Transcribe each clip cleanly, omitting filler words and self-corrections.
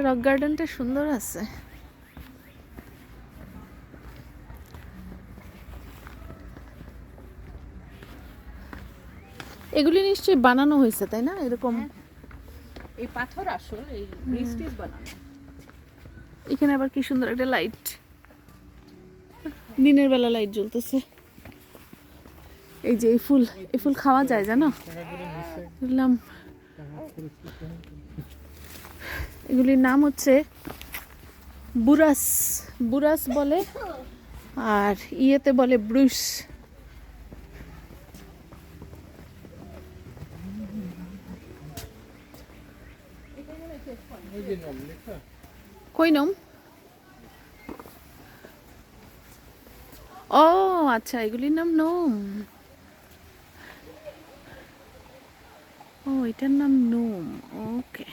Rock গার্ডেনটা সুন্দর আছে। এগুলি নিশ্চয়ই বানানো হয়েছে তাই না? এরকম এই পাথর আসল এই ব্রিজটি বানানো। এখানে আবার কি সুন্দর একটা লাইট, দিনের বেলা লাইট জ্বলতেছে। এই যে এই ফুল খাওয়া যায় জানো? বললাম এগুলির নাম হচ্ছে বুরাস, বুরাস বলে, আর ইয়েতে বলে ব্রুস। কই নম? ও আচ্ছা, এগুলির নাম নোম। ও এটার নাম নোম, ওকে।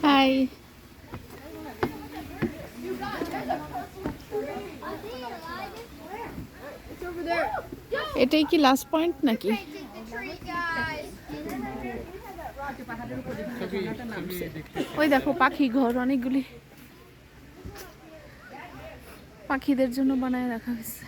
হাই। এটাই কি লাস্ট পয়েন্ট নাকি? ওই দেখো পাখি ঘর, অনেকগুলি পাখিদের জন্য বানায় রাখা হয়েছে।